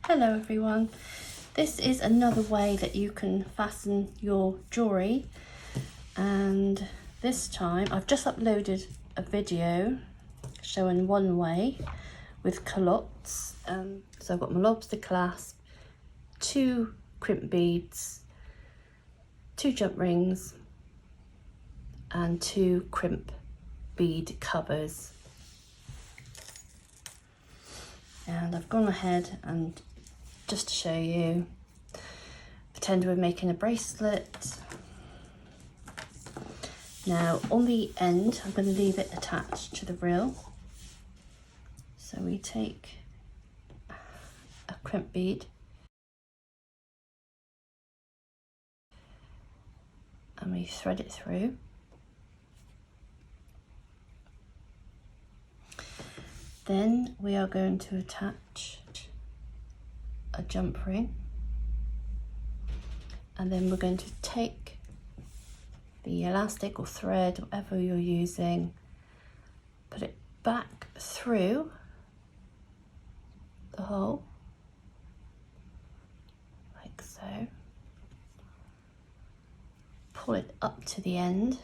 Hello everyone, this is another way that you can fasten your jewellery, and this time I've just uploaded a video showing one way with culottes. So I've got my Lobster clasp, 2 crimp beads, 2 jump rings and 2 crimp bead covers. And I've gone ahead and just to show you, pretend we're making a bracelet. Now on the end, I'm going to leave it attached to the reel. So we take a crimp bead and we thread it through. Then we are going to attach a jump ring, and then we're going to take the elastic or thread, whatever you're using, put it back through the hole, like so, pull it up to the end,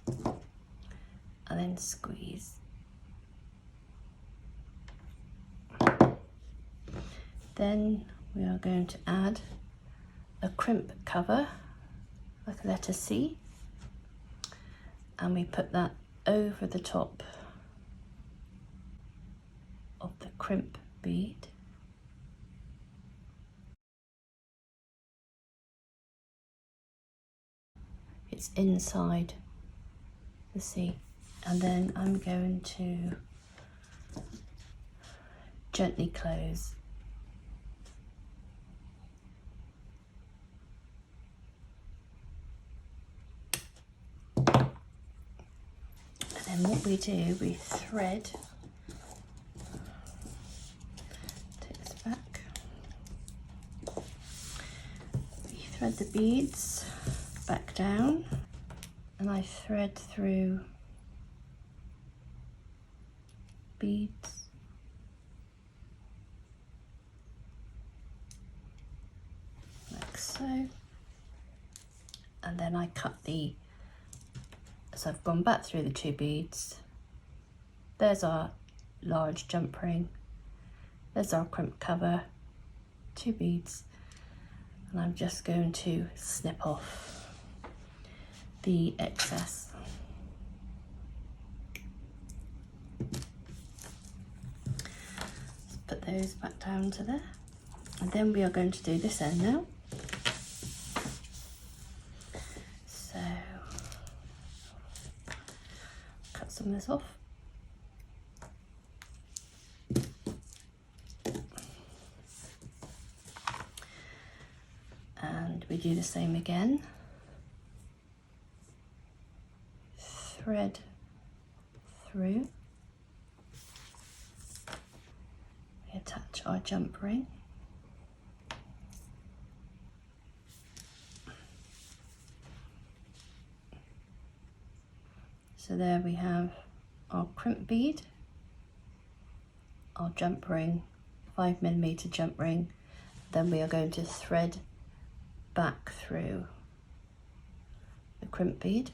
and then squeeze. Then we are going to add a crimp cover, like a letter C, and we put that over the top of the crimp bead. It's inside the C. And then I'm going to gently close. And then what we do, we thread, take this back, we thread the beads back down, and I thread through beads, like so, and then I cut so I've gone back through the 2 beads. There's our large jump ring, there's our crimp cover, 2 beads, and I'm just going to snip off the excess. Put those back down to there, and then we are going to do this end now. So cut some of this off, and we do the same again. Thread through, we attach our jump ring, so there we have our crimp bead, our jump ring, 5mm jump ring. Then we are going to thread back through the crimp bead,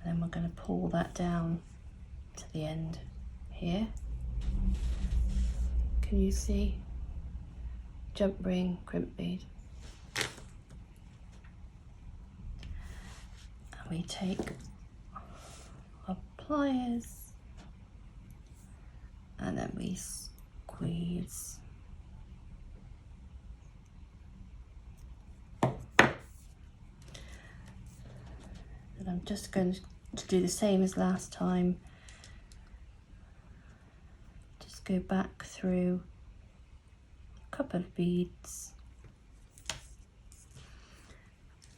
and then we're going to pull that down to the end here. Can you see? Jump ring, crimp bead. And we take our pliers and then we squeeze. And I'm just going to do the same as last time. Just go back through a couple of beads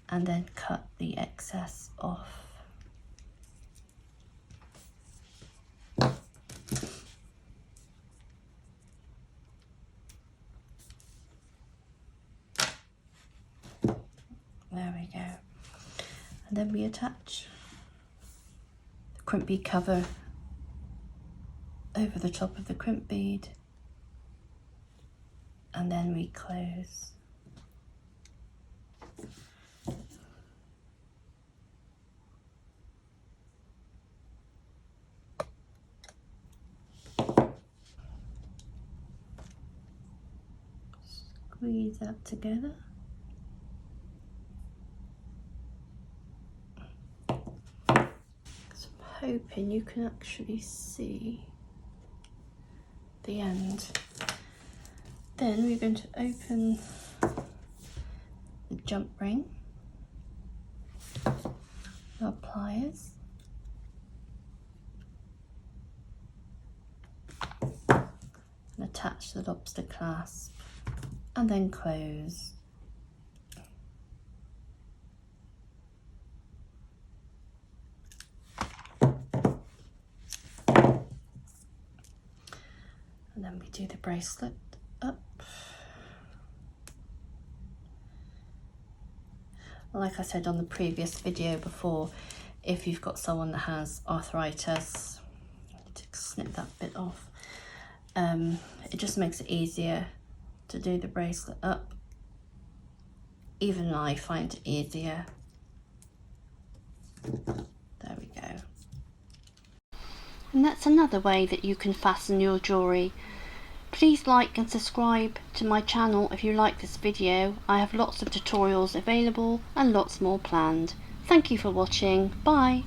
and then cut the excess off. There we go. And then we attach the crimp bead cover over the top of the crimp bead, and then we close. Squeeze that together. So I'm hoping you can actually see the end. Then we're going to open the jump ring, our pliers, and attach the lobster clasp, and then close. And then we do the bracelet up. Like I said on the previous video before, if you've got someone that has arthritis, I need to snip that bit off. It just makes it easier to do the bracelet up. Even I find it easier. There we go. And that's another way that you can fasten your jewellery. Please like and subscribe to my channel if you like this video. I have lots of tutorials available and lots more planned. Thank you for watching. Bye.